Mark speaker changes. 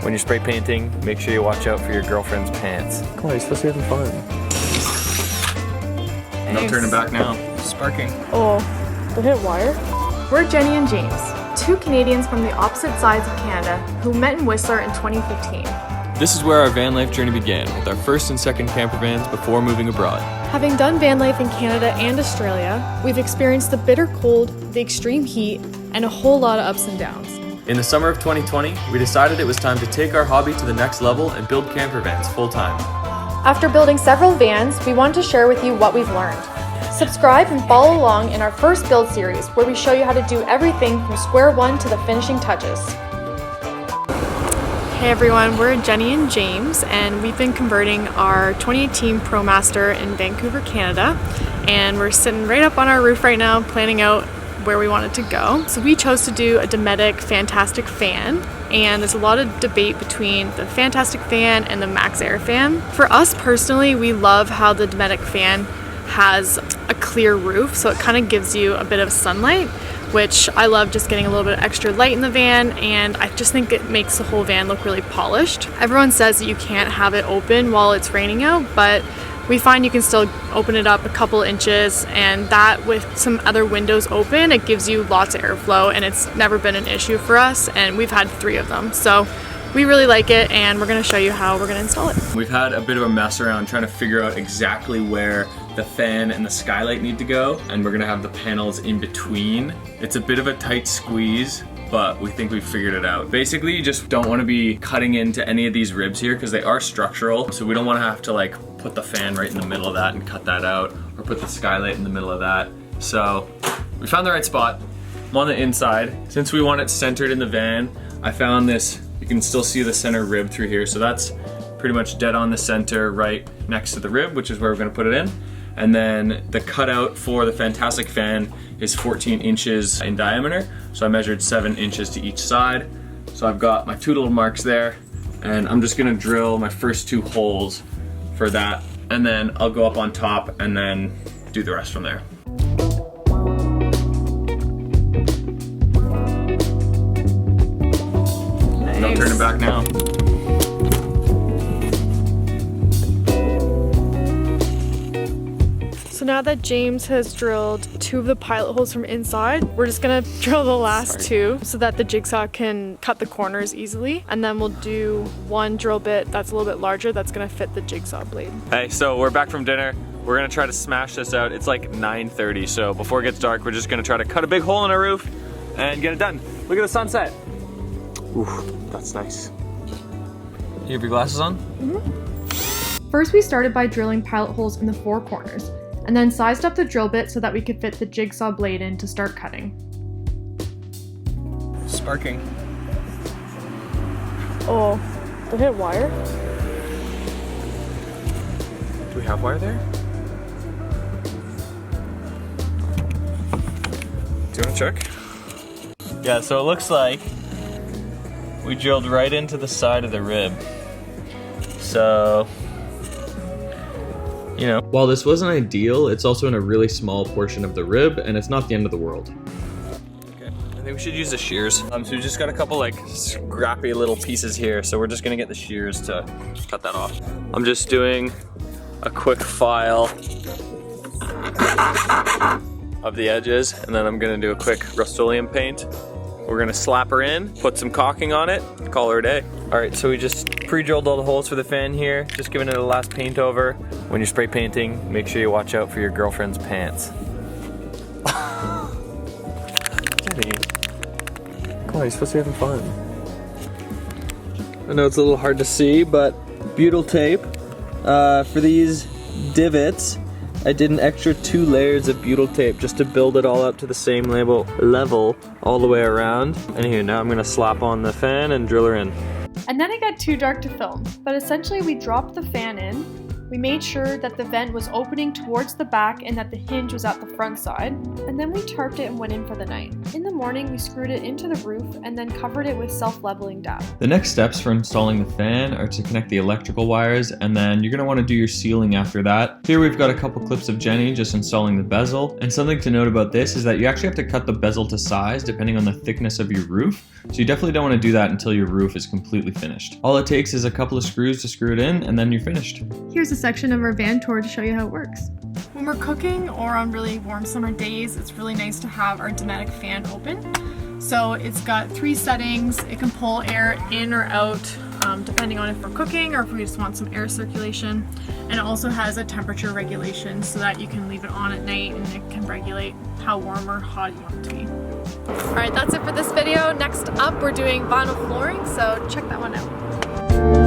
Speaker 1: When you're spray painting, make sure you watch out for your girlfriend's pants. Come on, you're supposed to be having fun.
Speaker 2: Nice.
Speaker 1: No turning back now.
Speaker 2: Sparking.
Speaker 3: Oh, did it hit wire?
Speaker 4: We're Jennie and James, two Canadians from the opposite sides of Canada who met in Whistler in 2015.
Speaker 1: This is where our van life journey began, with our first and second campervans before moving abroad.
Speaker 3: Having done van life in Canada and Australia, we've experienced the bitter cold, the extreme heat, and a whole lot of ups and downs.
Speaker 1: In the summer of 2020, we decided it was time to take our hobby to the next level and build campervans full-time.
Speaker 4: After building several vans, we want to share with you what we've learned. Subscribe and follow along in our first build series, where we show you how to do everything from square one to the finishing touches.
Speaker 3: Hey everyone, we're Jennie and James, and we've been converting our 2018 ProMaster in Vancouver, Canada, and we're sitting right up on our roof right now planning out where we wanted to go. So we chose to do a Dometic Fantastic Fan, and there's a lot of debate between the Fantastic Fan and the MaxxAir Fan. For us personally, we love how the Dometic Fan has a clear roof, so it kind of gives you a bit of sunlight, which I love, just getting a little bit of extra light in the van, and I just think it makes the whole van look really polished. Everyone says that you can't have it open while it's raining out, but we find you can still open it up a couple inches, and that with some other windows open, it gives you lots of airflow, and it's never been an issue for us, and we've had 3 of them. So we really like it, and we're gonna show you how we're gonna install it.
Speaker 1: We've had a bit of a mess around trying to figure out exactly where the fan and the skylight need to go, and we're gonna have the panels in between. It's a bit of a tight squeeze, but we think we've figured it out. Basically, you just don't want to be cutting into any of these ribs here because they are structural, so we don't want to have to like put the fan right in the middle of that and cut that out, or put the skylight in the middle of that. So we found the right spot. I'm on the inside. Since we want it centered in the van, I found this, you can still see the center rib through here, so that's pretty much dead on the center right next to the rib, which is where we're gonna put it in. And then the cutout for the Fantastic Fan is 14 inches in diameter. So I measured 7 inches to each side. So I've got my 2 little marks there, and I'm just gonna drill my first 2 holes for that. And then I'll go up on top and then do the rest from there.
Speaker 3: Nice.
Speaker 1: No turning back now.
Speaker 3: So now that James has drilled 2 of the pilot holes from inside, we're just gonna drill the last 2 so that the jigsaw can cut the corners easily. And then we'll do 1 drill bit that's a little bit larger that's gonna fit the jigsaw blade.
Speaker 1: Hey, so we're back from dinner. We're gonna try to smash this out. It's like 9:30, so before it gets dark, we're just gonna try to cut a big hole in our roof and get it done. Look at the sunset. Ooh, that's nice. You have your glasses on?
Speaker 4: First, we started by drilling pilot holes in the 4 corners, and then sized up the drill bit so that we could fit the jigsaw blade in to start cutting.
Speaker 2: Sparking.
Speaker 3: Oh, did it hit wire?
Speaker 1: Do we have wire there? Do you wanna check? Yeah, so it looks like we drilled right into the side of the rib. So, you know, while this wasn't ideal, it's also in a really small portion of the rib, and it's not the end of the world. Okay, I think we should use the shears. So we just got a couple like scrappy little pieces here, so we're just gonna get the shears to cut that off. I'm just doing a quick file of the edges, and then I'm gonna do a quick Rust-Oleum paint. We're gonna slap her in, put some caulking on it, call her a day. All right, so we just pre-drilled all the holes for the fan here, just giving it a last paint over. When you're spray painting, make sure you watch out for your girlfriend's pants. Jennie, come on, you're supposed to be having fun. I know it's a little hard to see, but butyl tape. For these divots, I did an extra 2 layers of butyl tape just to build it all up to the same level all the way around. And here, now I'm gonna slap on the fan and drill her in.
Speaker 4: And then it got too dark to film, but essentially we dropped the fan in, we made sure that the vent was opening towards the back and that the hinge was at the front side, and then we tarped it and went in for the night. In the morning, we screwed it into the roof and then covered it with self-leveling dap.
Speaker 1: The next steps for installing the fan are to connect the electrical wires, and then you're gonna wanna do your sealing after that. Here we've got a couple clips of Jennie just installing the bezel, and something to note about this is that you actually have to cut the bezel to size depending on the thickness of your roof, so you definitely don't want to do that until your roof is completely finished. All it takes is a couple of screws to screw it in, and then you're finished.
Speaker 3: Here's a section of our van tour to show you how it works. When we're cooking or on really warm summer days, it's really nice to have our Dometic fan open. So it's got 3 settings. It can pull air in or out depending on if we're cooking or if we just want some air circulation. And it also has a temperature regulation so that you can leave it on at night and it can regulate how warm or hot you want it to be. Alright, that's it for this video. Next up, we're doing vinyl flooring, so check that one out.